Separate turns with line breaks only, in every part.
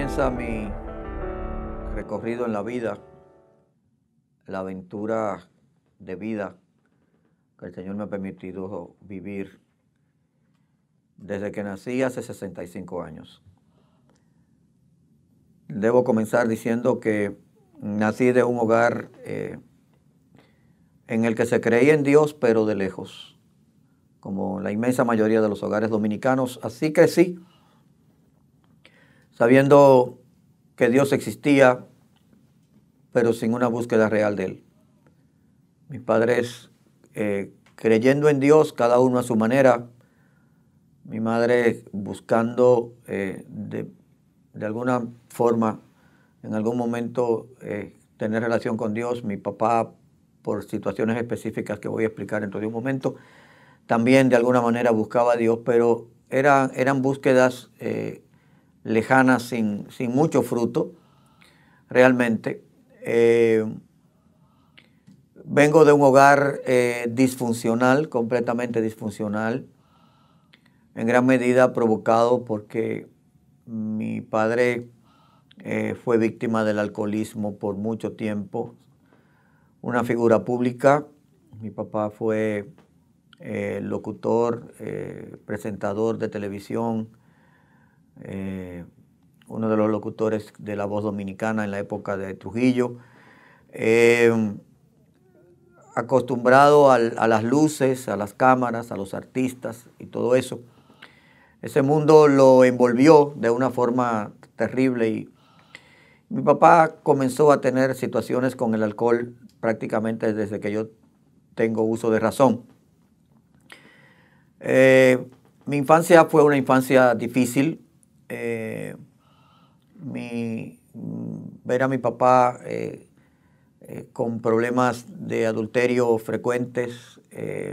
comienza mi recorrido en la vida, la aventura de vida que el Señor me ha permitido vivir desde que nací hace 65 años. Debo comenzar diciendo que nací de un hogar en el que se creía en Dios, pero de lejos, como la inmensa mayoría de los hogares dominicanos. Así crecí, sabiendo que Dios existía, pero sin una búsqueda real de Él. Mis padres creyendo en Dios, cada uno a su manera. Mi madre buscando de alguna forma, en algún momento, tener relación con Dios. Mi papá, por situaciones específicas que voy a explicar dentro de un momento, también de alguna manera buscaba a Dios, pero eran búsquedas lejanas, sin mucho fruto, realmente. Vengo de un hogar disfuncional, completamente disfuncional, en gran medida provocado porque mi padre fue víctima del alcoholismo por mucho tiempo, una figura pública. Mi papá fue locutor, presentador de televisión, uno de los locutores de La Voz Dominicana en la época de Trujillo, acostumbrado a las luces, a las cámaras, a los artistas y todo eso. Ese mundo lo envolvió de una forma terrible y mi papá comenzó a tener situaciones con el alcohol prácticamente desde que yo tengo uso de razón. Mi infancia fue una infancia difícil. Ver a mi papá con problemas de adulterio frecuentes,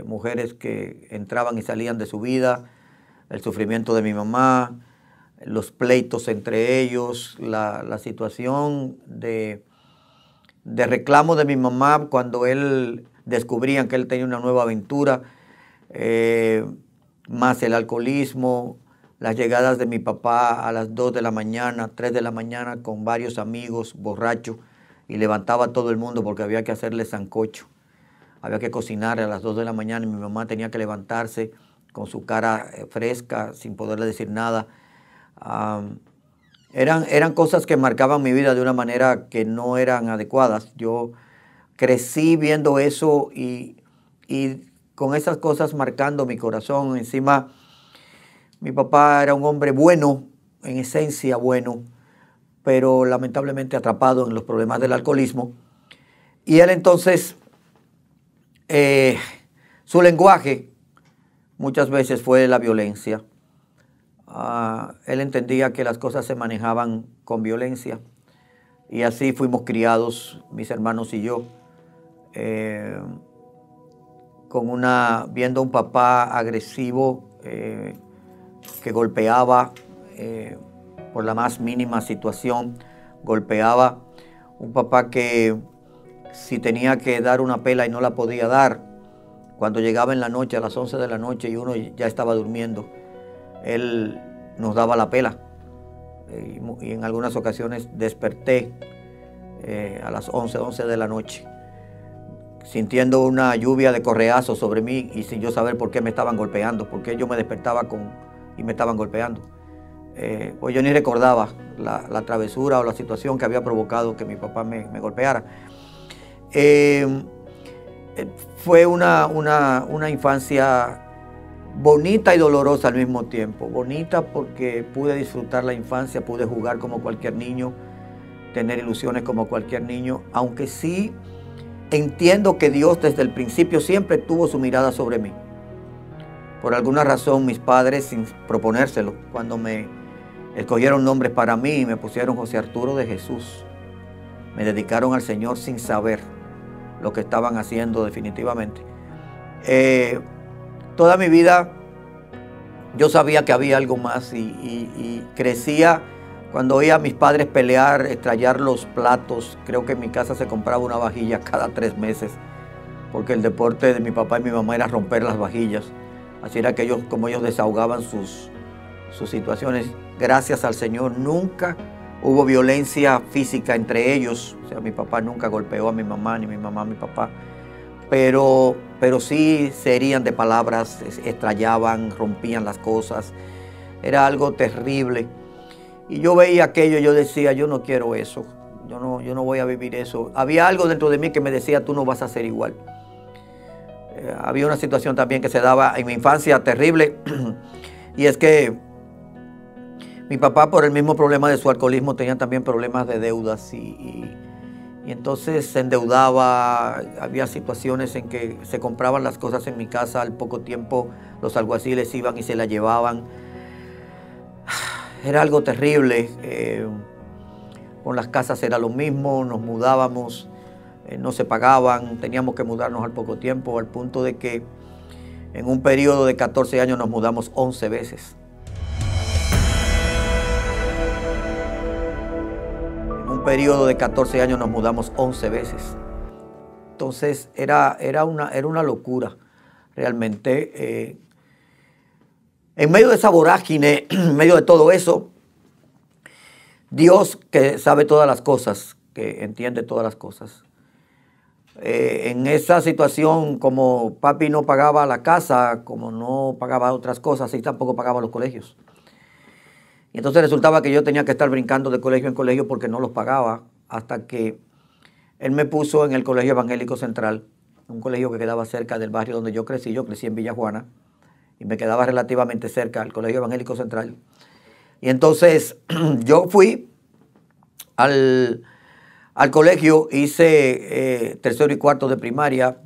mujeres que entraban y salían de su vida, el sufrimiento de mi mamá, los pleitos entre ellos, la situación de reclamo de mi mamá cuando él descubrían que él tenía una nueva aventura, más el alcoholismo, las llegadas de mi papá a las 2 de la mañana, 3 de la mañana con varios amigos borrachos y levantaba a todo el mundo porque había que hacerle sancocho. Había que cocinar a las 2 de la mañana y mi mamá tenía que levantarse con su cara fresca, sin poderle decir nada. Eran cosas que marcaban mi vida de una manera que no eran adecuadas. Yo crecí viendo eso y con esas cosas marcando mi corazón. Encima, mi papá era un hombre bueno, en esencia bueno, pero lamentablemente atrapado en los problemas del alcoholismo. Y él entonces, su lenguaje muchas veces fue la violencia. Él entendía que las cosas se manejaban con violencia y así fuimos criados, mis hermanos y yo, viendo un papá agresivo que golpeaba por la más mínima situación, golpeaba. Un papá que si tenía que dar una pela y no la podía dar, cuando llegaba en la noche, a las 11 de la noche y uno ya estaba durmiendo, él nos daba la pela. Y en algunas ocasiones desperté a las 11 de la noche, sintiendo una lluvia de correazos sobre mí y sin yo saber por qué me estaban golpeando, por qué yo me despertaba y me estaban golpeando. Pues yo ni recordaba la travesura o la situación que había provocado que mi papá me golpeara. Fue una infancia bonita y dolorosa al mismo tiempo. Bonita porque pude disfrutar la infancia, pude jugar como cualquier niño, tener ilusiones como cualquier niño, aunque sí entiendo que Dios desde el principio siempre tuvo su mirada sobre mí. Por alguna razón mis padres, sin proponérselo, cuando me escogieron nombres para mí y me pusieron José Arturo de Jesús, me dedicaron al Señor sin saber lo que estaban haciendo definitivamente. Toda mi vida yo sabía que había algo más y crecía cuando oía a mis padres pelear, estrellar los platos. Creo que en mi casa se compraba una vajilla cada 3 meses porque el deporte de mi papá y mi mamá era romper las vajillas. Así era que ellos desahogaban sus situaciones. Gracias al Señor nunca Hubo violencia física entre ellos. O sea, mi papá nunca golpeó a mi mamá, ni mi mamá a mi papá. Pero sí se herían de palabras, estrellaban, rompían las cosas. Era algo terrible. Y yo veía aquello y yo decía, yo no quiero eso. Yo no voy a vivir eso. Había algo dentro de mí que me decía, tú no vas a ser igual. Había una situación también que se daba en mi infancia terrible. Y es que mi papá, por el mismo problema de su alcoholismo, tenía también problemas de deudas. Y entonces se endeudaba. Había situaciones en que se compraban las cosas en mi casa. Al poco tiempo los alguaciles iban y se las llevaban. Era algo terrible. Con las casas era lo mismo, nos mudábamos, no se pagaban, teníamos que mudarnos al poco tiempo, al punto de que en un periodo de 14 años nos mudamos 11 veces. En un periodo de 14 años nos mudamos 11 veces. Entonces era una locura, realmente. En medio de esa vorágine, en medio de todo eso, Dios, que sabe todas las cosas, que entiende todas las cosas. En esa situación, como papi no pagaba la casa, como no pagaba otras cosas, y tampoco pagaba los colegios. Y entonces resultaba que yo tenía que estar brincando de colegio en colegio porque no los pagaba, hasta que él me puso en el Colegio Evangélico Central, un colegio que quedaba cerca del barrio donde yo crecí. Yo crecí en Villa Juana y me quedaba relativamente cerca al Colegio Evangélico Central. Y entonces yo fui al colegio, hice tercero y cuarto de primaria.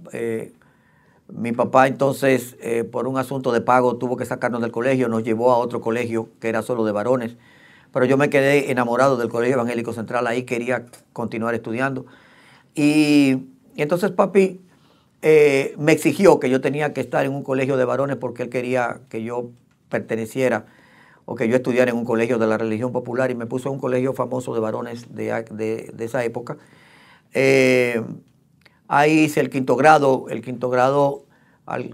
Mi papá entonces, por un asunto de pago, tuvo que sacarnos del colegio, nos llevó a otro colegio que era solo de varones. Pero yo me quedé enamorado del Colegio Evangélico Central, ahí quería continuar estudiando. Y entonces papi me exigió que yo tenía que estar en un colegio de varones porque él quería que yo perteneciera o que yo estudiara en un colegio de la religión popular, y me puso en un colegio famoso de varones de esa época. Ahí hice el quinto grado.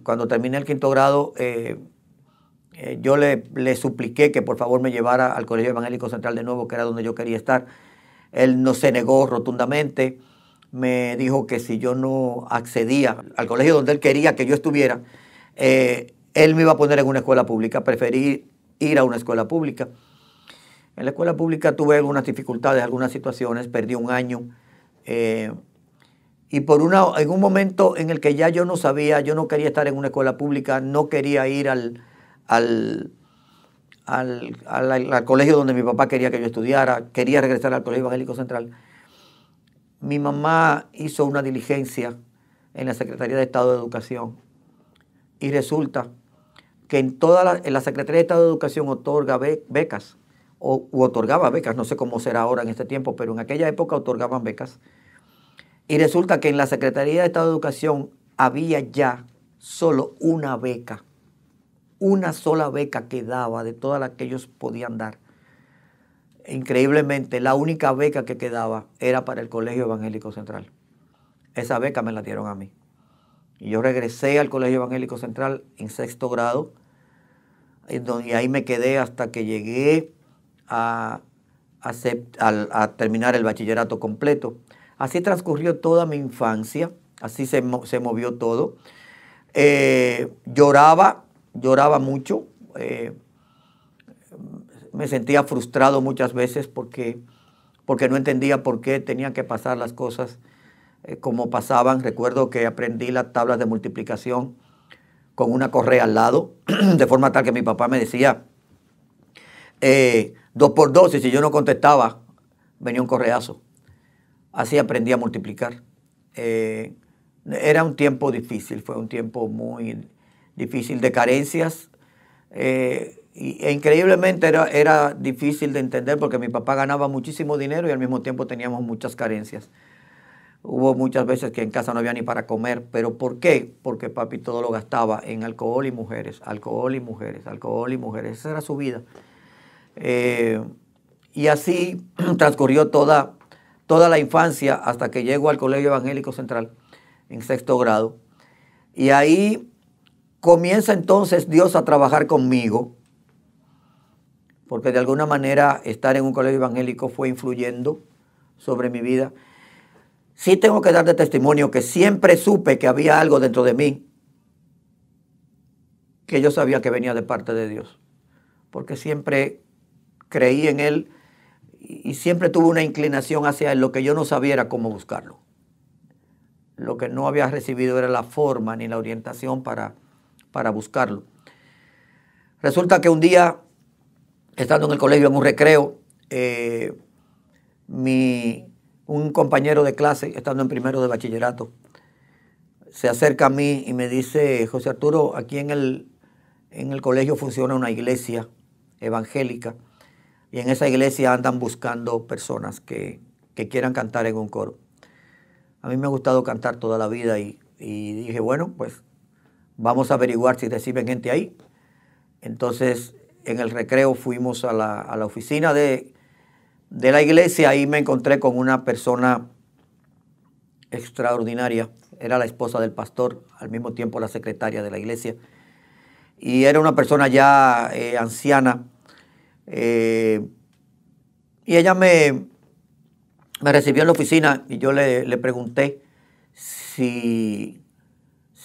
Cuando terminé el quinto grado, yo le supliqué que por favor me llevara al Colegio Evangélico Central de nuevo, que era donde yo quería estar. Él no se negó rotundamente. Me dijo que si yo no accedía al colegio donde él quería que yo estuviera, él me iba a poner en una escuela pública. Preferí ir a una escuela pública. En la escuela pública tuve algunas dificultades, algunas situaciones, perdí un año. Y en un momento en el que ya yo no sabía, yo no quería estar en una escuela pública, no quería ir al colegio donde mi papá quería que yo estudiara, quería regresar al Colegio Evangélico Central. Mi mamá hizo una diligencia en la Secretaría de Estado de Educación y resulta que en la Secretaría de Estado de Educación otorga becas, u otorgaba becas, no sé cómo será ahora en este tiempo, pero en aquella época otorgaban becas. Y resulta que en la Secretaría de Estado de Educación había ya solo una beca, una sola beca que daba de todas las que ellos podían dar. Increíblemente, la única beca que quedaba era para el Colegio Evangélico Central. Esa beca me la dieron a mí. Y yo regresé al Colegio Evangélico Central en sexto grado, y ahí me quedé hasta que llegué a terminar el bachillerato completo. Así transcurrió toda mi infancia, así se movió todo. Lloraba mucho. Me sentía frustrado muchas veces porque no entendía por qué tenían que pasar las cosas como pasaban. Recuerdo que aprendí las tablas de multiplicación con una correa al lado, de forma tal que mi papá me decía 2 por 2, y si yo no contestaba, venía un correazo. Así aprendí a multiplicar. Era un tiempo difícil, fue un tiempo muy difícil de carencias. E increíblemente era difícil de entender porque mi papá ganaba muchísimo dinero y al mismo tiempo teníamos muchas carencias. Hubo muchas veces que en casa no había ni para comer. ¿Pero por qué? Porque papi todo lo gastaba en alcohol y mujeres, alcohol y mujeres, alcohol y mujeres. Esa era su vida. Y así transcurrió toda la infancia hasta que llego al Colegio Evangélico Central en sexto grado. Y ahí comienza entonces Dios a trabajar conmigo, porque de alguna manera estar en un colegio evangélico fue influyendo sobre mi vida. Sí tengo que dar de testimonio que siempre supe que había algo dentro de mí que yo sabía que venía de parte de Dios, porque siempre creí en Él y siempre tuve una inclinación hacia Él. Lo que yo no sabía era cómo buscarlo. Lo que no había recibido era la forma ni la orientación para buscarlo. Resulta que un día, estando en el colegio en un recreo, un compañero de clase, estando en primero de bachillerato, se acerca a mí y me dice: José Arturo, aquí en el colegio funciona una iglesia evangélica y en esa iglesia andan buscando personas que quieran cantar en un coro. A mí me ha gustado cantar toda la vida y dije, bueno, pues vamos a averiguar si reciben gente ahí. Entonces, en el recreo fuimos a la oficina de la iglesia. Ahí me encontré con una persona extraordinaria. Era la esposa del pastor, al mismo tiempo la secretaria de la iglesia. Y era una persona ya anciana. Y ella me recibió en la oficina y yo le pregunté si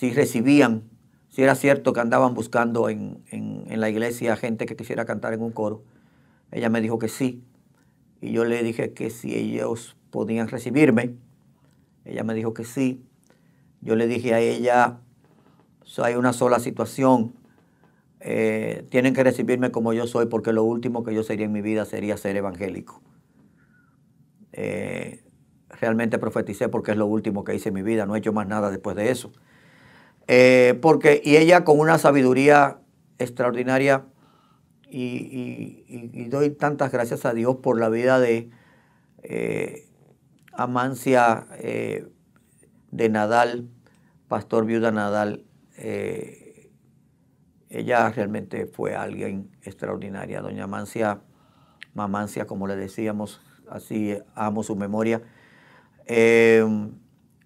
recibían, si era cierto que andaban buscando en la iglesia gente que quisiera cantar en un coro. Ella me dijo que sí. Y yo le dije que si ellos podían recibirme. Ella me dijo que sí. Yo le dije a ella, hay una sola situación. Tienen que recibirme como yo soy, porque lo último que yo sería en mi vida sería ser evangélico. Realmente profeticé porque es lo último que hice en mi vida. No he hecho más nada después de eso. Y ella, con una sabiduría extraordinaria, y doy tantas gracias a Dios por la vida de Amancia de Nadal, Pastor Viuda Nadal. Ella realmente fue alguien extraordinaria. Doña Amancia, Mamancia, como le decíamos, así amo su memoria.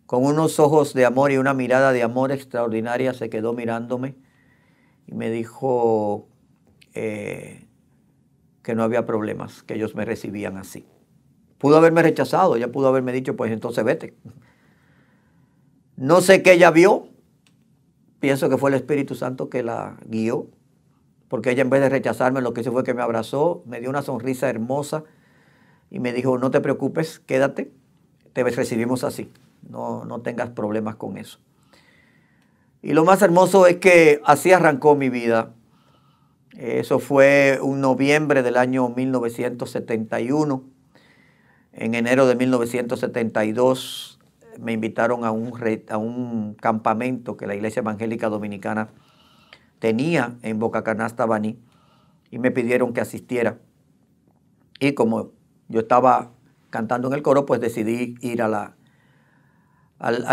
Con unos ojos de amor y una mirada de amor extraordinaria, se quedó mirándome y me dijo que no había problemas, que ellos me recibían así. Pudo haberme rechazado, ella pudo haberme dicho, pues entonces vete. No sé qué ella vio, pienso que fue el Espíritu Santo que la guió, porque ella, en vez de rechazarme, lo que hizo fue que me abrazó, me dio una sonrisa hermosa y me dijo: no te preocupes, quédate, te recibimos así. No tengas problemas con eso. Y lo más hermoso es que así arrancó mi vida. Eso fue un noviembre del año 1971. En enero de 1972 me invitaron a un campamento que la Iglesia Evangélica Dominicana tenía en Boca Canasta, Baní, y me pidieron que asistiera. Y como yo estaba cantando en el coro, pues decidí ir al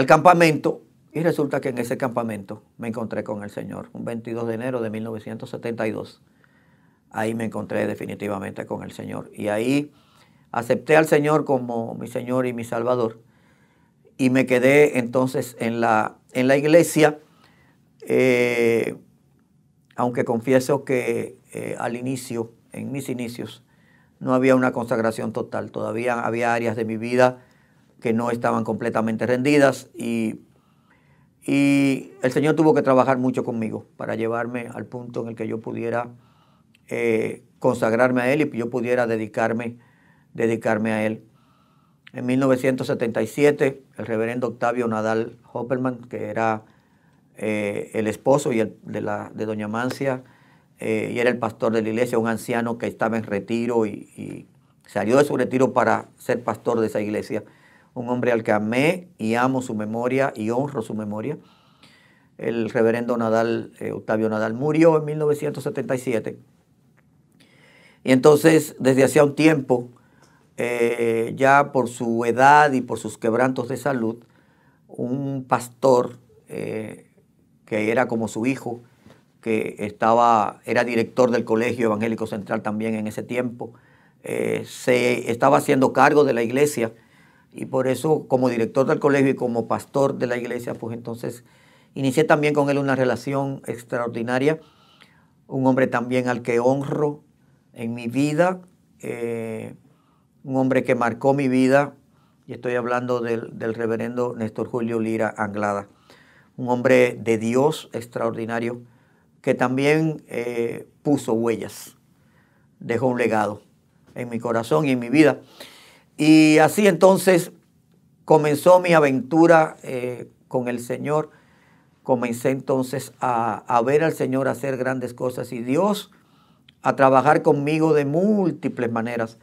campamento, y resulta que en ese campamento me encontré con el Señor. Un 22 de enero de 1972, ahí me encontré definitivamente con el Señor. Y ahí acepté al Señor como mi Señor y mi Salvador. Y me quedé entonces en la iglesia, aunque confieso que al inicio, en mis inicios, no había una consagración total. Todavía había áreas de mi vida que no estaban completamente rendidas y el Señor tuvo que trabajar mucho conmigo para llevarme al punto en el que yo pudiera consagrarme a Él y yo pudiera dedicarme a Él. En 1977, el reverendo Octavio Nadal Hopperman, que era el esposo de doña Amancia, y era el pastor de la iglesia, un anciano que estaba en retiro y salió de su retiro para ser pastor de esa iglesia. Un hombre al que amé y amo su memoria y honro su memoria. El reverendo Nadal, Octavio Nadal, murió en 1977. Y entonces, desde hacía un tiempo, ya por su edad y por sus quebrantos de salud, un pastor que era como su hijo, que era director del Colegio Evangélico Central también en ese tiempo, se estaba haciendo cargo de la iglesia, y por eso, como director del colegio y como pastor de la iglesia, pues entonces inicié también con él una relación extraordinaria. Un hombre también al que honro en mi vida, un hombre que marcó mi vida, y estoy hablando del reverendo Néstor Julio Lira Anglada, un hombre de Dios extraordinario, que también puso huellas, dejó un legado en mi corazón y en mi vida. Y así entonces comenzó mi aventura con el Señor. Comencé entonces a ver al Señor hacer grandes cosas y Dios a trabajar conmigo de múltiples maneras,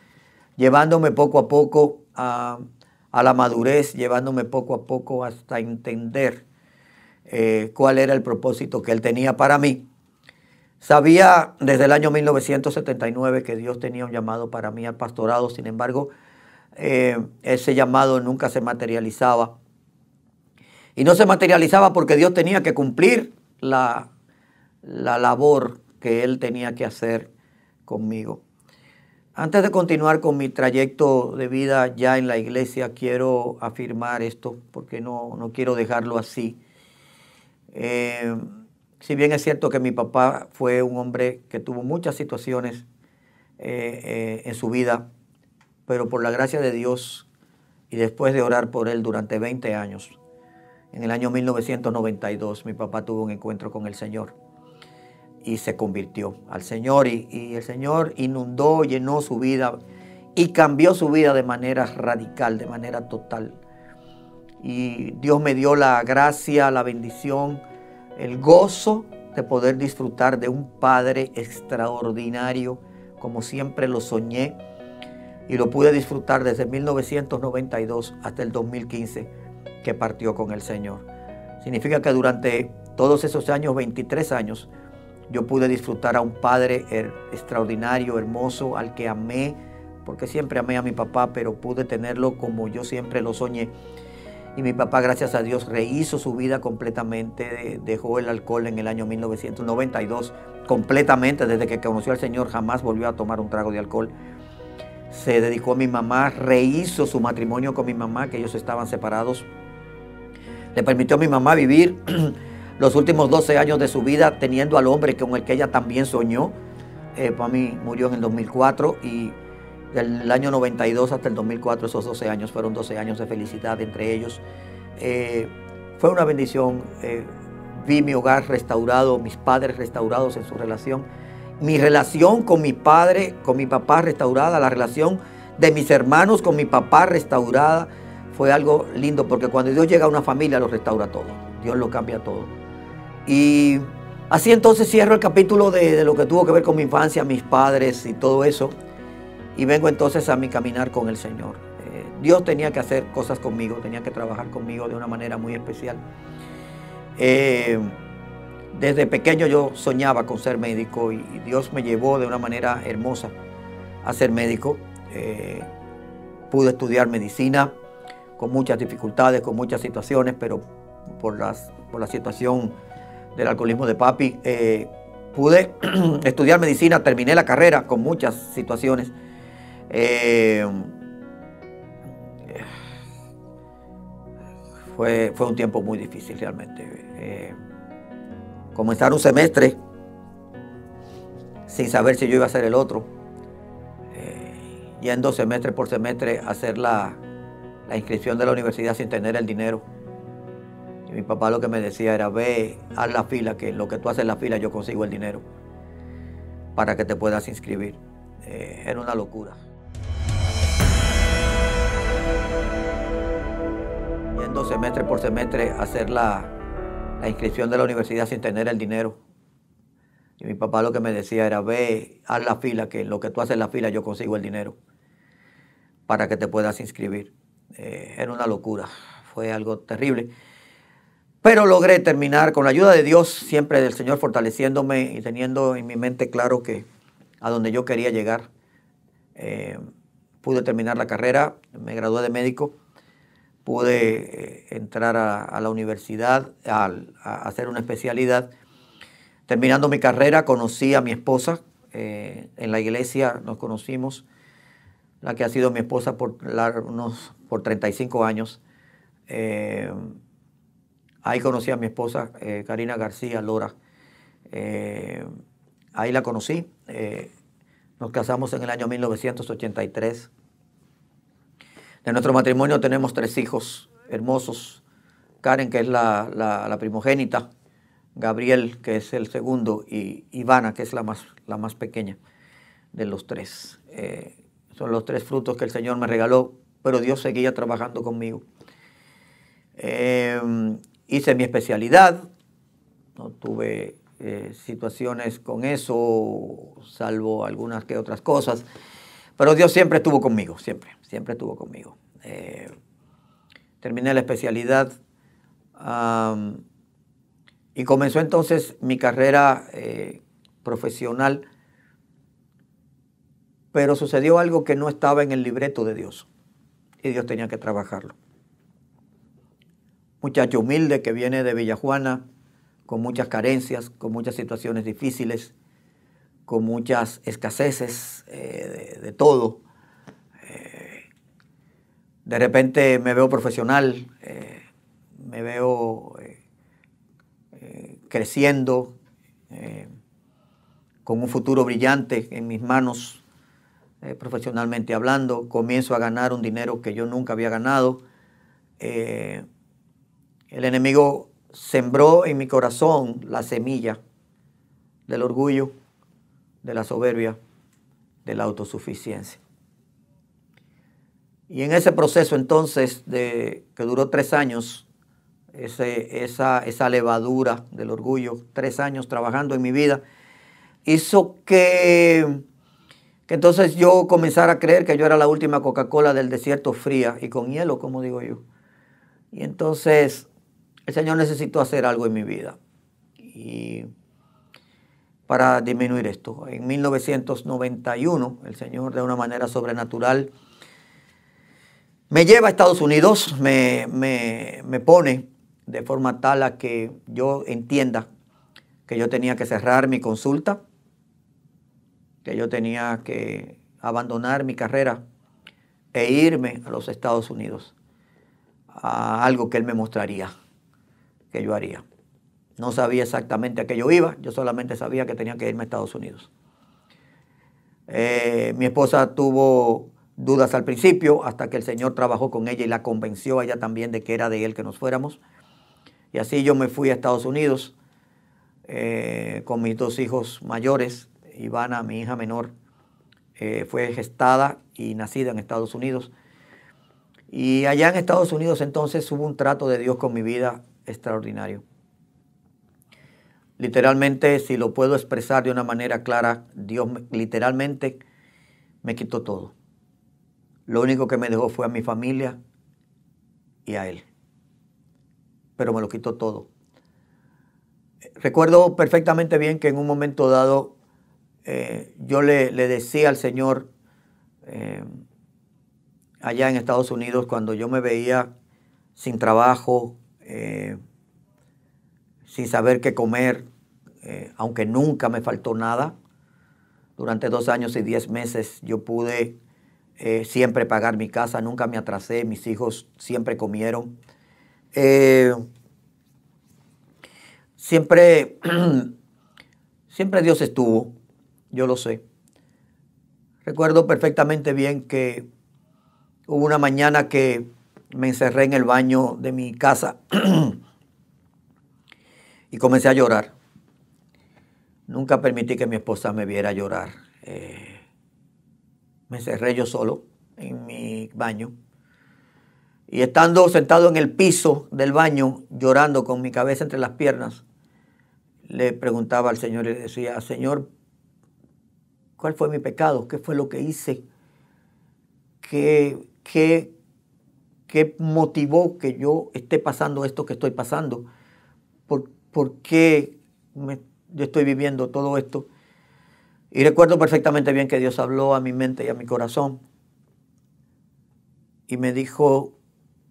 llevándome poco a poco a la madurez, llevándome poco a poco hasta entender cuál era el propósito que Él tenía para mí. Sabía desde el año 1979 que Dios tenía un llamado para mí al pastorado, sin embargo, ese llamado nunca se materializaba. Y no se materializaba porque Dios tenía que cumplir la labor que Él tenía que hacer conmigo. Antes de continuar con mi trayecto de vida ya en la iglesia, quiero afirmar esto porque no quiero dejarlo así. Si bien es cierto que mi papá fue un hombre que tuvo muchas situaciones en su vida, pero por la gracia de Dios y después de orar por él durante 20 años, en el año 1992 mi papá tuvo un encuentro con el Señor y se convirtió al Señor y el Señor inundó, llenó su vida y cambió su vida de manera radical, de manera total. Y Dios me dio la gracia, la bendición, el gozo de poder disfrutar de un padre extraordinario, como siempre lo soñé, y lo pude disfrutar desde 1992 hasta el 2015, que partió con el Señor. Significa que durante todos esos años, 23 años, yo pude disfrutar a un padre extraordinario, hermoso, al que amé, porque siempre amé a mi papá, pero pude tenerlo como yo siempre lo soñé. Y mi papá, gracias a Dios, rehizo su vida completamente, dejó el alcohol en el año 1992, completamente, desde que conoció al Señor, jamás volvió a tomar un trago de alcohol. Se dedicó a mi mamá, rehizo su matrimonio con mi mamá, que ellos estaban separados. Le permitió a mi mamá vivir los últimos 12 años de su vida teniendo al hombre con el que ella también soñó. Para mí murió en el 2004 y del año 92 hasta el 2004, esos 12 años fueron 12 años de felicidad entre ellos. Fue una bendición. Vi mi hogar restaurado, mis padres restaurados en su relación. Mi relación con mi padre, con mi papá restaurada, la relación de mis hermanos con mi papá restaurada. Fue algo lindo porque cuando Dios llega a una familia lo restaura todo. Dios lo cambia todo. Y así entonces cierro el capítulo de lo que tuvo que ver con mi infancia, mis padres y todo eso. Y vengo entonces a mi caminar con el Señor. Dios tenía que hacer cosas conmigo, tenía que trabajar conmigo de una manera muy especial. Desde pequeño yo soñaba con ser médico y Dios me llevó de una manera hermosa a ser médico. Pude estudiar medicina con muchas dificultades, con muchas situaciones, pero por la situación del alcoholismo de papi, pude estudiar medicina, terminé la carrera con muchas situaciones. Fue un tiempo muy difícil realmente. Comenzar un semestre sin saber si yo iba a hacer el otro, yendo semestre por semestre a hacer la inscripción de la universidad sin tener el dinero. Y mi papá lo que me decía era: ve, haz la fila, que lo que tú haces la fila yo consigo el dinero para que te puedas inscribir. Era una locura. Yendo semestre por semestre a hacer la inscripción de la universidad sin tener el dinero. Y mi papá lo que me decía era: ve, haz la fila, que lo que tú haces la fila yo consigo el dinero para que te puedas inscribir. Era una locura, fue algo terrible. Pero logré terminar con la ayuda de Dios, siempre del Señor fortaleciéndome y teniendo en mi mente claro que a donde yo quería llegar. Pude terminar la carrera, me gradué de médico, pude entrar a la universidad a hacer una especialidad. Terminando mi carrera conocí a mi esposa, en la iglesia nos conocimos, la que ha sido mi esposa por 35 años. Ahí conocí a mi esposa, Karina García Lora. Ahí la conocí. Nos casamos en el año 1983. De nuestro matrimonio tenemos 3 hijos hermosos. Karen, que es la primogénita, Gabriel, que es el segundo, y Ivana, que es la más pequeña de los 3. Son los 3 frutos que el Señor me regaló, pero Dios seguía trabajando conmigo. Hice mi especialidad, no tuve situaciones con eso, salvo algunas que otras cosas, pero Dios siempre estuvo conmigo, siempre estuvo conmigo. Terminé la especialidad y comenzó entonces mi carrera profesional, pero sucedió algo que no estaba en el libreto de Dios y Dios tenía que trabajarlo. Muchacho humilde que viene de Villajuana, con muchas carencias, con muchas situaciones difíciles, con muchas escaseces de todo. De repente me veo profesional, me veo creciendo, con un futuro brillante en mis manos, profesionalmente hablando. Comienzo a ganar un dinero que yo nunca había ganado. El enemigo sembró en mi corazón la semilla del orgullo, de la soberbia, de la autosuficiencia. Y en ese proceso entonces, que duró 3 años, esa levadura del orgullo, 3 años trabajando en mi vida, hizo que entonces yo comenzara a creer que yo era la última Coca-Cola del desierto, fría y con hielo, como digo yo. Y entonces el Señor necesitó hacer algo en mi vida y para disminuir esto. En 1991, el Señor, de una manera sobrenatural, me lleva a Estados Unidos, me pone de forma tal a que yo entienda que yo tenía que cerrar mi consulta, que yo tenía que abandonar mi carrera e irme a los Estados Unidos, a algo que Él me mostraría que yo haría. No sabía exactamente a qué yo iba, yo solamente sabía que tenía que irme a Estados Unidos. Mi esposa tuvo dudas al principio, hasta que el Señor trabajó con ella y la convenció a ella también de que era de Él que nos fuéramos. Y así yo me fui a Estados Unidos con mis 2 hijos mayores. Ivana, mi hija menor, fue gestada y nacida en Estados Unidos. Y allá en Estados Unidos entonces hubo un trato de Dios con mi vida extraordinario. Literalmente, si lo puedo expresar de una manera clara, Dios literalmente me quitó todo. Lo único que me dejó fue a mi familia y a Él. Pero me lo quitó todo. Recuerdo perfectamente bien que en un momento dado yo le decía al Señor allá en Estados Unidos, cuando yo me veía sin trabajo, sin saber qué comer, aunque nunca me faltó nada. Durante 2 años y 10 meses yo pude siempre pagar mi casa, nunca me atrasé, mis hijos siempre comieron. Siempre Dios estuvo, yo lo sé. Recuerdo perfectamente bien que hubo una mañana que me encerré en el baño de mi casa y comencé a llorar. Nunca permití que mi esposa me viera llorar. Me encerré yo solo en mi baño. Y estando sentado en el piso del baño, llorando con mi cabeza entre las piernas, le preguntaba al Señor y le decía: Señor, ¿cuál fue mi pecado? ¿Qué fue lo que hice? ¿Qué motivó que yo esté pasando esto que estoy pasando? ¿Por qué yo estoy viviendo todo esto? Y recuerdo perfectamente bien que Dios habló a mi mente y a mi corazón y me dijo: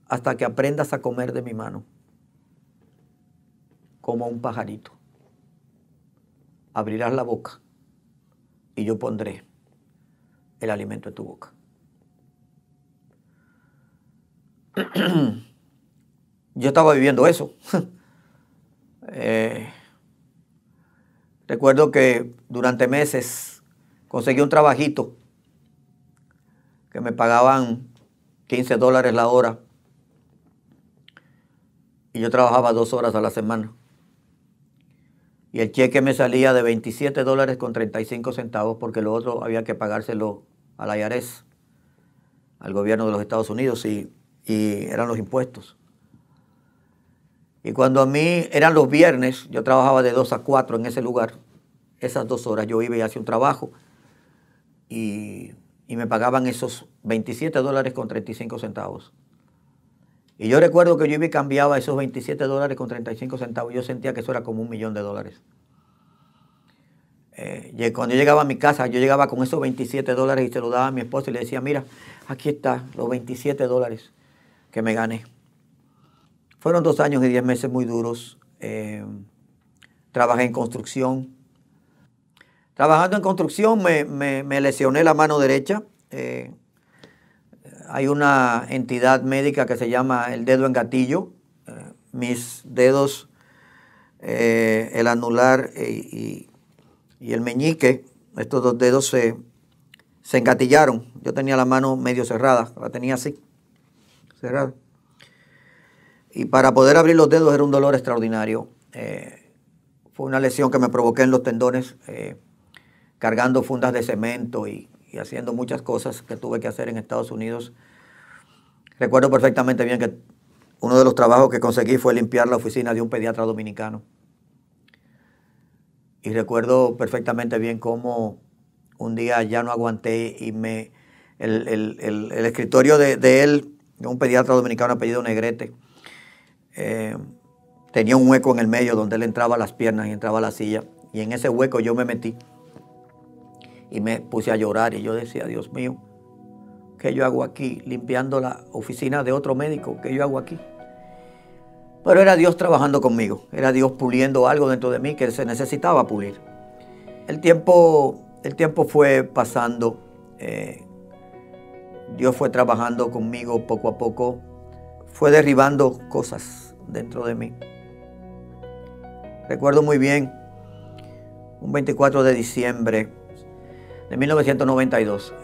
hasta que aprendas a comer de mi mano, como un pajarito, abrirás la boca y yo pondré el alimento en tu boca. Yo estaba viviendo eso. Recuerdo que durante meses conseguí un trabajito que me pagaban $15 la hora y yo trabajaba 2 horas a la semana. Y el cheque me salía de $27.35 porque lo otro había que pagárselo a la IRS, al gobierno de los Estados Unidos, y eran los impuestos. Y cuando a mí eran los viernes, yo trabajaba de 2 a 4 en ese lugar. Esas 2 horas yo iba y hacía un trabajo y me pagaban esos $27.35. Y yo recuerdo que yo iba y cambiaba esos $27.35. Yo sentía que eso era como $1.000.000. Cuando yo llegaba a mi casa, yo llegaba con esos $27 y se los daba a mi esposa y le decía, mira, aquí está los $27 que me gané. Fueron 2 años y 10 meses muy duros. Trabajé en construcción. Trabajando en construcción me lesioné la mano derecha. Hay una entidad médica que se llama el dedo en gatillo. Mis dedos, el anular y el meñique, estos 2 dedos se engatillaron. Yo tenía la mano medio cerrada, la tenía así, cerrada. Y para poder abrir los dedos era un dolor extraordinario. Fue una lesión que me provoqué en los tendones, cargando fundas de cemento y haciendo muchas cosas que tuve que hacer en Estados Unidos. Recuerdo perfectamente bien que uno de los trabajos que conseguí fue limpiar la oficina de un pediatra dominicano. Y recuerdo perfectamente bien cómo un día ya no aguanté y el escritorio de él, de un pediatra dominicano apellido Negrete, tenía un hueco en el medio donde él entraba a las piernas y entraba a la silla. Y en ese hueco yo me metí y me puse a llorar y yo decía, Dios mío, ¿qué yo hago aquí? Limpiando la oficina de otro médico, ¿qué yo hago aquí? Pero era Dios trabajando conmigo, era Dios puliendo algo dentro de mí que se necesitaba pulir. El tiempo fue pasando, Dios fue trabajando conmigo poco a poco, fue derribando cosas dentro de mí. Recuerdo muy bien, un 24 de diciembre de 1992,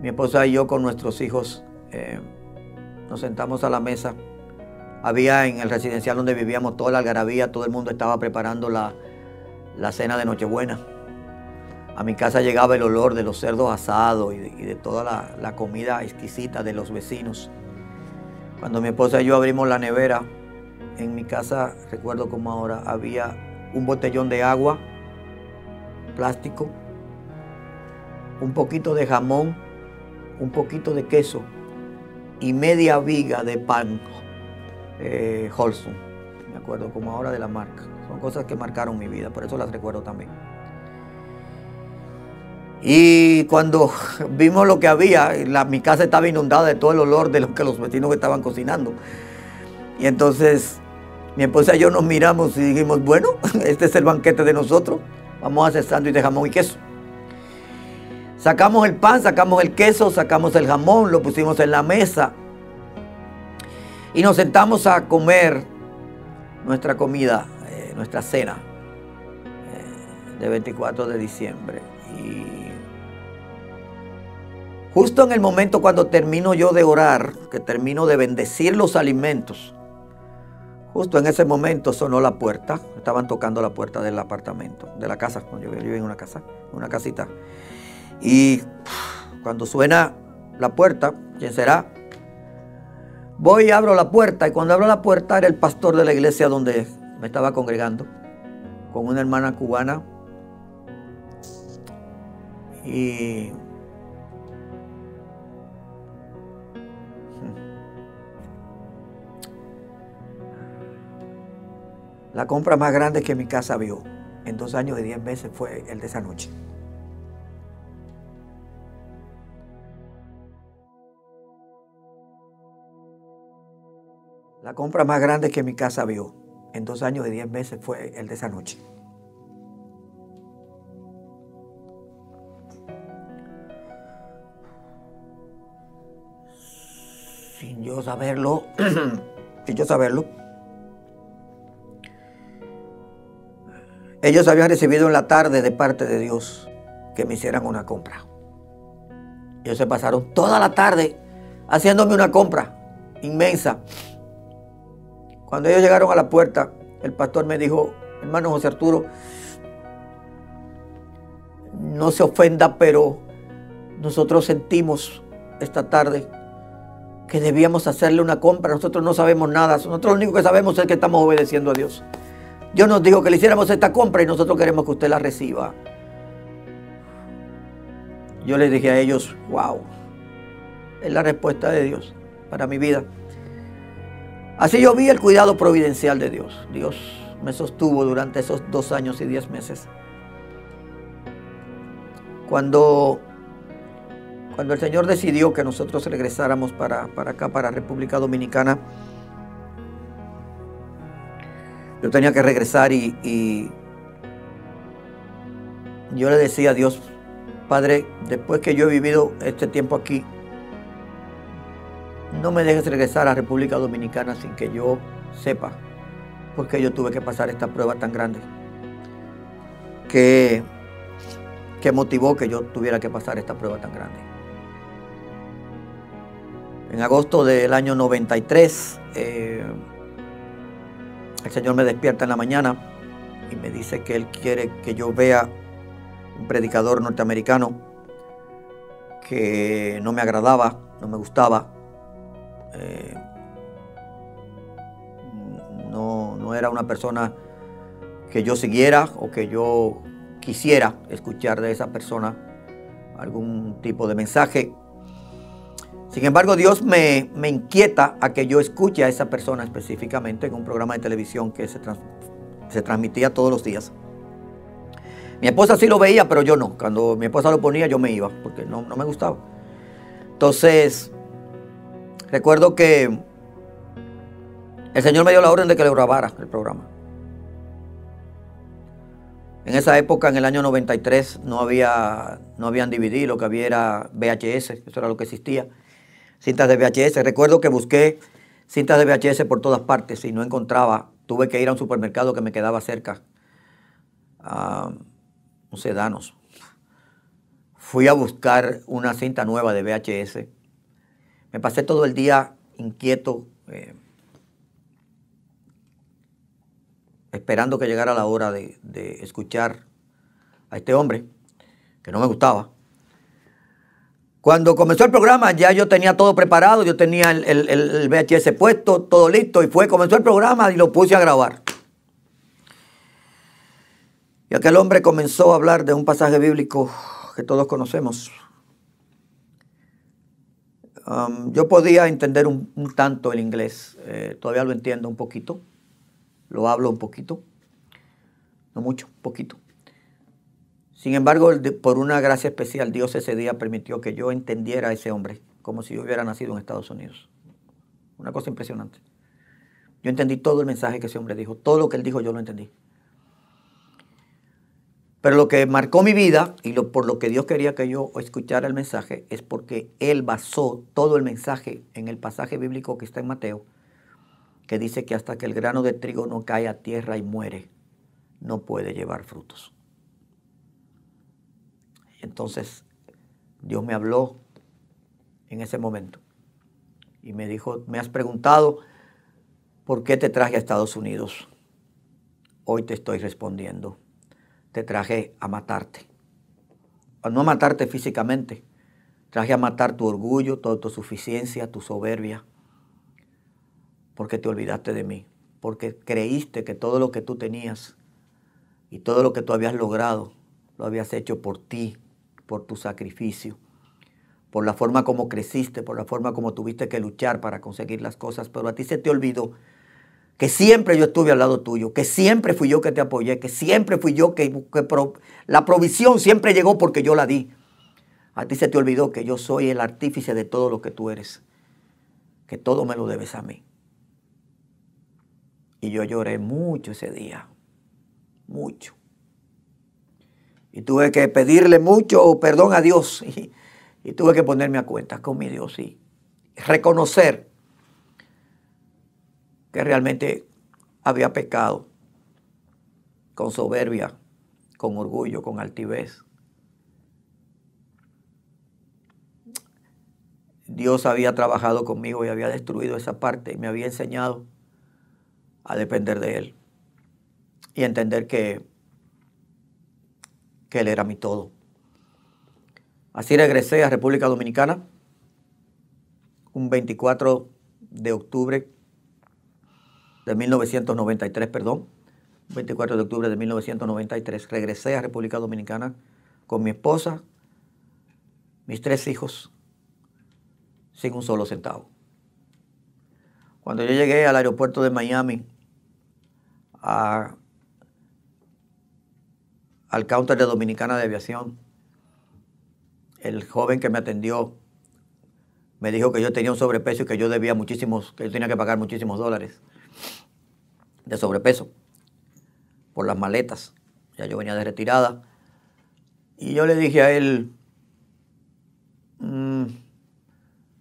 mi esposa y yo con nuestros hijos nos sentamos a la mesa. Había en el residencial donde vivíamos toda la algarabía, todo el mundo estaba preparando la cena de Nochebuena. A mi casa llegaba el olor de los cerdos asados y de toda la comida exquisita de los vecinos. Cuando mi esposa y yo abrimos la nevera, en mi casa, recuerdo como ahora, había un botellón de agua, plástico, un poquito de jamón, un poquito de queso y media viga de pan Holston. Me acuerdo como ahora de la marca. Son cosas que marcaron mi vida, por eso las recuerdo también. Y cuando vimos lo que había, mi casa estaba inundada de todo el olor de lo que los vecinos estaban cocinando. Y entonces mi esposa y yo nos miramos y dijimos, bueno, este es el banquete de nosotros. Vamos a hacer sándwich de jamón y queso. Sacamos el pan, sacamos el queso, sacamos el jamón, lo pusimos en la mesa. Y nos sentamos a comer nuestra comida, nuestra cena de 24 de diciembre. Y justo en el momento cuando termino yo de orar, que termino de bendecir los alimentos, justo en ese momento sonó la puerta. Estaban tocando la puerta del apartamento, de la casa. Yo vivía en una casa, una casita. Y cuando suena la puerta, ¿quién será? Voy y abro la puerta. Y cuando abro la puerta era el pastor de la iglesia donde me estaba congregando, con una hermana cubana. Y la compra más grande que mi casa vio en 2 años y 10 meses fue el de esa noche. La compra más grande que mi casa vio en 2 años y 10 meses fue el de esa noche. Sin yo saberlo, ellos habían recibido en la tarde de parte de Dios que me hicieran una compra. Ellos se pasaron toda la tarde haciéndome una compra inmensa. Cuando ellos llegaron a la puerta, el pastor me dijo: hermano José Arturo, no se ofenda, pero nosotros sentimos esta tarde que debíamos hacerle una compra. Nosotros no sabemos nada. Nosotros lo único que sabemos es que estamos obedeciendo a Dios. Dios nos dijo que le hiciéramos esta compra y nosotros queremos que usted la reciba. Yo les dije a ellos: wow, es la respuesta de Dios para mi vida. Así yo vi el cuidado providencial de Dios. Dios me sostuvo durante esos 2 años y 10 meses. Cuando el Señor decidió que nosotros regresáramos para acá, para República Dominicana, yo tenía que regresar y yo le decía a Dios: Padre, después que yo he vivido este tiempo aquí, no me dejes regresar a República Dominicana sin que yo sepa por qué yo tuve que pasar esta prueba tan grande que motivó que yo tuviera que pasar esta prueba tan grande. En agosto del año 93, el Señor me despierta en la mañana y me dice que Él quiere que yo vea un predicador norteamericano que no me agradaba, no me gustaba. No era una persona que yo siguiera o que yo quisiera escuchar de esa persona algún tipo de mensaje. Sin embargo, Dios me inquieta a que yo escuche a esa persona específicamente en un programa de televisión que se transmitía todos los días. Mi esposa sí lo veía, pero yo no. Cuando mi esposa lo ponía, yo me iba, porque no me gustaba. Entonces, recuerdo que el Señor me dio la orden de que le grabara el programa. En esa época, en el año 93, no habían DVD, lo que había era VHS, eso era lo que existía. Cintas de VHS. Recuerdo que busqué cintas de VHS por todas partes y no encontraba. Tuve que ir a un supermercado que me quedaba cerca, un Sedanos. Fui a buscar una cinta nueva de VHS. Me pasé todo el día inquieto, esperando que llegara la hora de escuchar a este hombre, que no me gustaba. Cuando comenzó el programa ya yo tenía todo preparado, yo tenía el VHS puesto, todo listo, y comenzó el programa y lo puse a grabar. Y aquel hombre comenzó a hablar de un pasaje bíblico que todos conocemos. Yo podía entender un tanto el inglés, todavía lo entiendo un poquito, lo hablo un poquito, no mucho, un poquito. Sin embargo, por una gracia especial, Dios ese día permitió que yo entendiera a ese hombre como si yo hubiera nacido en Estados Unidos. Una cosa impresionante. Yo entendí todo el mensaje que ese hombre dijo, todo lo que él dijo yo lo entendí. Pero lo que marcó mi vida y por lo que Dios quería que yo escuchara el mensaje es porque Él basó todo el mensaje en el pasaje bíblico que está en Mateo, que dice que hasta que el grano de trigo no cae a tierra y muere, no puede llevar frutos. Entonces, Dios me habló en ese momento y me dijo: me has preguntado por qué te traje a Estados Unidos. Hoy te estoy respondiendo. Te traje a matarte. No a matarte físicamente. Traje a matar tu orgullo, tu autosuficiencia, tu soberbia. Porque te olvidaste de mí. Porque creíste que todo lo que tú tenías y todo lo que tú habías logrado, lo habías hecho por ti, por tu sacrificio, por la forma como creciste, por la forma como tuviste que luchar para conseguir las cosas. Pero a ti se te olvidó que siempre yo estuve al lado tuyo, que siempre fui yo que te apoyé, que siempre fui yo la provisión siempre llegó porque yo la di. A ti se te olvidó que yo soy el artífice de todo lo que tú eres, que todo me lo debes a mí. Y yo lloré mucho ese día, mucho. Y tuve que pedirle mucho perdón a Dios y tuve que ponerme a cuentas con mi Dios y reconocer que realmente había pecado con soberbia, con orgullo, con altivez. Dios había trabajado conmigo y había destruido esa parte y me había enseñado a depender de Él y a entender que Él era mi todo. Así regresé a República Dominicana un 24 de octubre de 1993, perdón. 24 de octubre de 1993. Regresé a República Dominicana con mi esposa, mis 3 hijos, sin un solo centavo. Cuando yo llegué al aeropuerto de Miami, al counter de Dominicana de Aviación, el joven que me atendió me dijo que yo tenía un sobrepeso y que yo debía muchísimos, que yo tenía que pagar muchísimos dólares de sobrepeso por las maletas. Ya yo venía de retirada. Y yo le dije a él,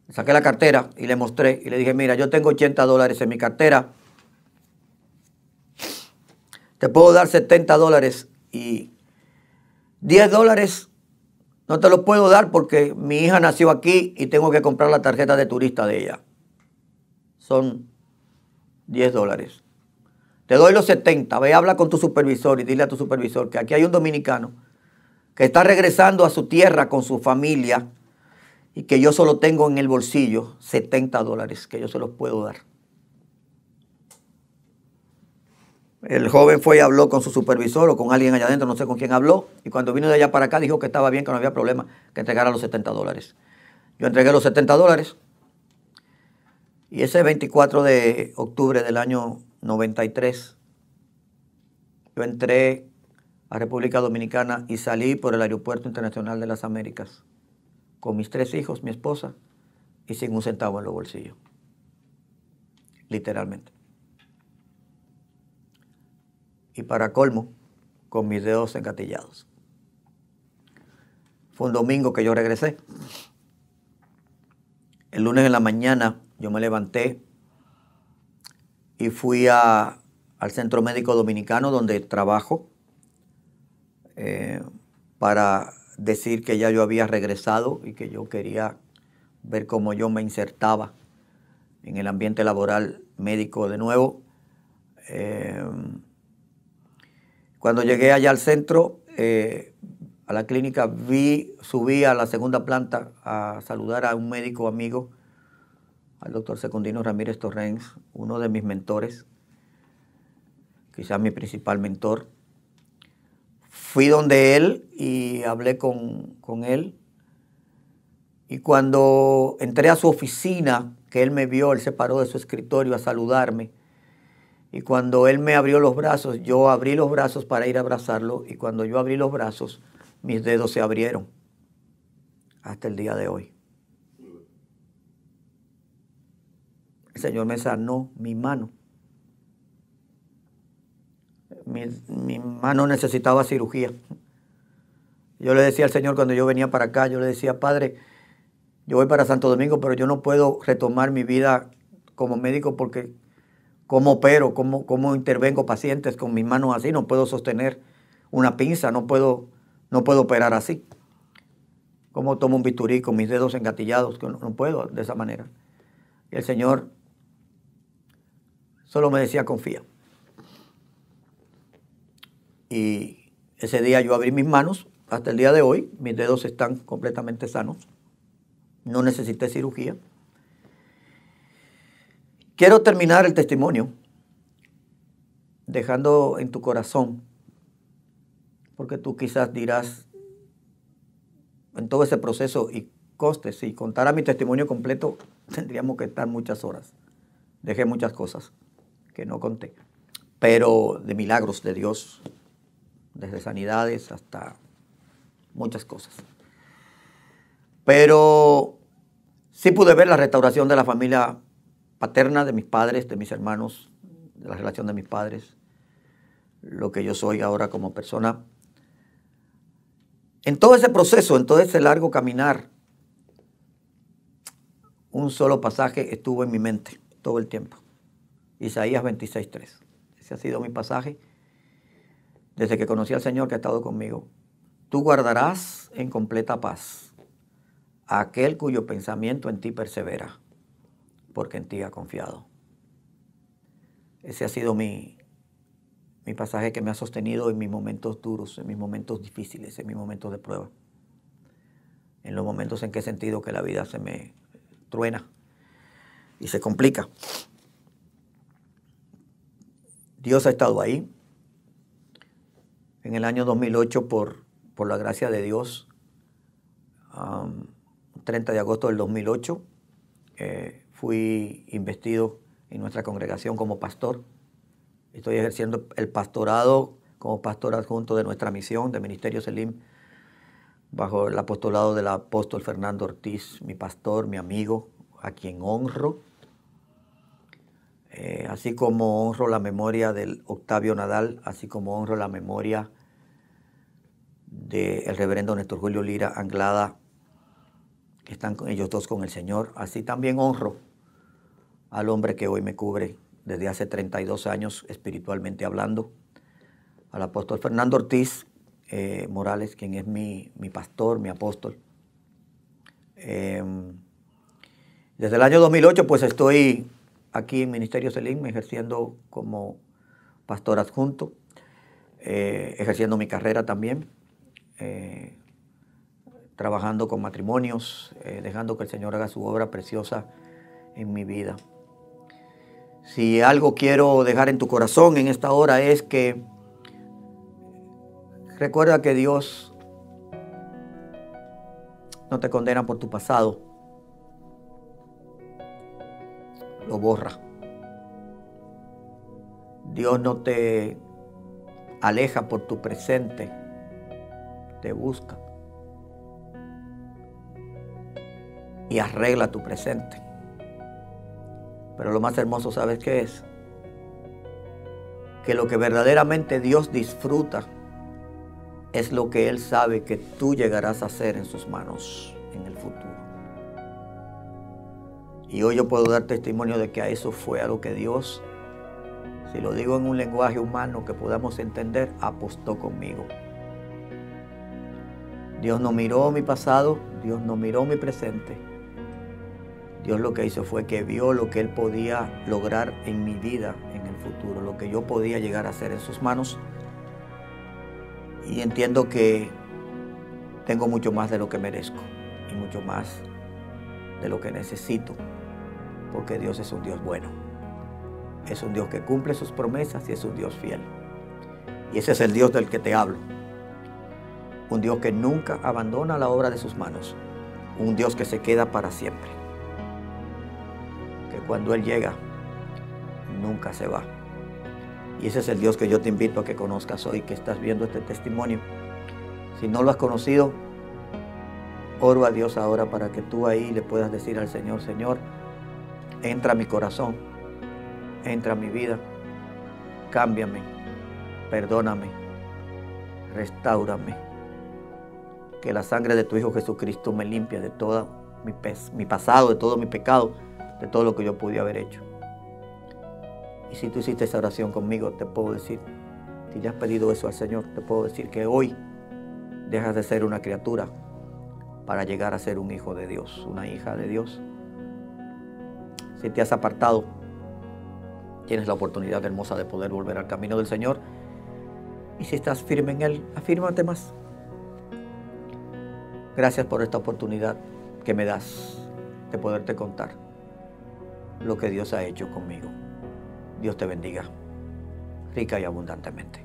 saqué la cartera y le mostré y le dije, mira, yo tengo 80 dólares en mi cartera. Te puedo dar 70 dólares y 10 dólares no te los puedo dar porque mi hija nació aquí y tengo que comprar la tarjeta de turista de ella. Son 10 dólares. Te doy los 70. Ve, habla con tu supervisor y dile a tu supervisor que aquí hay un dominicano que está regresando a su tierra con su familia y que yo solo tengo en el bolsillo 70 dólares que yo se los puedo dar. El joven fue y habló con su supervisor o con alguien allá adentro, no sé con quién habló, y cuando vino de allá para acá dijo que estaba bien, que no había problema, que entregara los 70 dólares. Yo entregué los 70 dólares y ese 24 de octubre del año 93, yo entré a República Dominicana y salí por el Aeropuerto Internacional de las Américas con mis 3 hijos, mi esposa, y sin un centavo en los bolsillos. Literalmente. Y para colmo, con mis dedos engatillados. Fue un domingo que yo regresé. El lunes en la mañana yo me levanté y fui al Centro Médico Dominicano donde trabajo para decir que ya yo había regresado y que yo quería ver cómo yo me insertaba en el ambiente laboral médico de nuevo. Cuando llegué allá al centro, a la clínica, subí a la segunda planta a saludar a un médico amigo, al doctor Secundino Ramírez Torrens, uno de mis mentores, quizás mi principal mentor. Fui donde él y hablé con él. Y cuando entré a su oficina, que él me vio, él se paró de su escritorio a saludarme. Y cuando él me abrió los brazos, yo abrí los brazos para ir a abrazarlo. Y cuando yo abrí los brazos, mis dedos se abrieron hasta el día de hoy. El Señor me sanó mi mano. Mi mano necesitaba cirugía. Yo le decía al Señor cuando yo venía para acá, yo le decía, Padre, yo voy para Santo Domingo, pero yo no puedo retomar mi vida como médico porque ¿cómo opero? ¿Cómo intervengo pacientes con mis manos así? No puedo sostener una pinza, no puedo operar así. ¿Cómo tomo un bisturí con mis dedos engatillados? No puedo de esa manera. Y el Señor solo me decía, confía. Y ese día yo abrí mis manos. Hasta el día de hoy, mis dedos están completamente sanos. No necesité cirugía. Quiero terminar el testimonio dejando en tu corazón, porque tú quizás dirás, en todo ese proceso, y conste, si contara mi testimonio completo, tendríamos que estar muchas horas. Dejé muchas cosas que no conté, pero de milagros de Dios, desde sanidades hasta muchas cosas. Pero sí pude ver la restauración de la familia paterna, de mis padres, de mis hermanos, de la relación de mis padres, lo que yo soy ahora como persona. En todo ese proceso, en todo ese largo caminar, un solo pasaje estuvo en mi mente todo el tiempo. Isaías 26:3. Ese ha sido mi pasaje. desde que conocí al Señor que ha estado conmigo. Tú guardarás en completa paz a aquel cuyo pensamiento en ti persevera, porque en ti ha confiado. Ese ha sido mi pasaje que me ha sostenido en mis momentos duros, en mis momentos difíciles, en mis momentos de prueba. En los momentos en que he sentido que la vida se me truena y se complica. Dios ha estado ahí. En el año 2008, por la gracia de Dios, 30 de agosto del 2008, fui investido en nuestra congregación como pastor. Estoy ejerciendo el pastorado como pastor adjunto de nuestra misión de Ministerio Selim, bajo el apostolado del apóstol Fernando Ortiz, mi pastor, mi amigo, a quien honro. Así como honro la memoria del Octavio Nadal, así como honro la memoria del reverendo Néstor Julio Lira Anglada, que están ellos dos con el Señor, así también honro al hombre que hoy me cubre desde hace 32 años espiritualmente hablando, al apóstol Fernando Ortiz Morales, quien es mi pastor, mi apóstol. Desde el año 2008 pues estoy aquí en Ministerio Selim ejerciendo como pastor adjunto, ejerciendo mi carrera también, trabajando con matrimonios, dejando que el Señor haga su obra preciosa en mi vida. Si algo quiero dejar en tu corazón en esta hora es que recuerda que Dios no te condena por tu pasado, lo borra. Dios no te aleja por tu presente, te busca y arregla tu presente. Pero lo más hermoso, ¿sabes qué es? Que lo que verdaderamente Dios disfruta es lo que Él sabe que tú llegarás a hacer en sus manos en el futuro. Y hoy yo puedo dar testimonio de que a eso fue a lo que Dios, si lo digo en un lenguaje humano que podamos entender, apostó conmigo. Dios no miró mi pasado, Dios no miró mi presente. Dios lo que hizo fue que vio lo que Él podía lograr en mi vida en el futuro, lo que yo podía llegar a hacer en sus manos. Y entiendo que tengo mucho más de lo que merezco y mucho más de lo que necesito, porque Dios es un Dios bueno. Es un Dios que cumple sus promesas y es un Dios fiel. Y ese es el Dios del que te hablo. Un Dios que nunca abandona la obra de sus manos. Un Dios que se queda para siempre. Que cuando Él llega, nunca se va. Y ese es el Dios que yo te invito a que conozcas hoy, que estás viendo este testimonio. Si no lo has conocido, oro a Dios ahora para que tú ahí le puedas decir al Señor: Señor, entra a mi corazón, entra a mi vida, cámbiame, perdóname, restáurame. Que la sangre de tu Hijo Jesucristo me limpie de todo mi pasado, de todo mi pecado, de todo lo que yo pude haber hecho. Y si tú hiciste esa oración conmigo, te puedo decir, si ya has pedido eso al Señor, te puedo decir que hoy dejas de ser una criatura para llegar a ser un hijo de Dios, una hija de Dios. Si te has apartado, tienes la oportunidad hermosa de poder volver al camino del Señor. Y si estás firme en Él, afírmate más. Gracias por esta oportunidad que me das de poderte contar lo que Dios ha hecho conmigo. Dios te bendiga rica y abundantemente.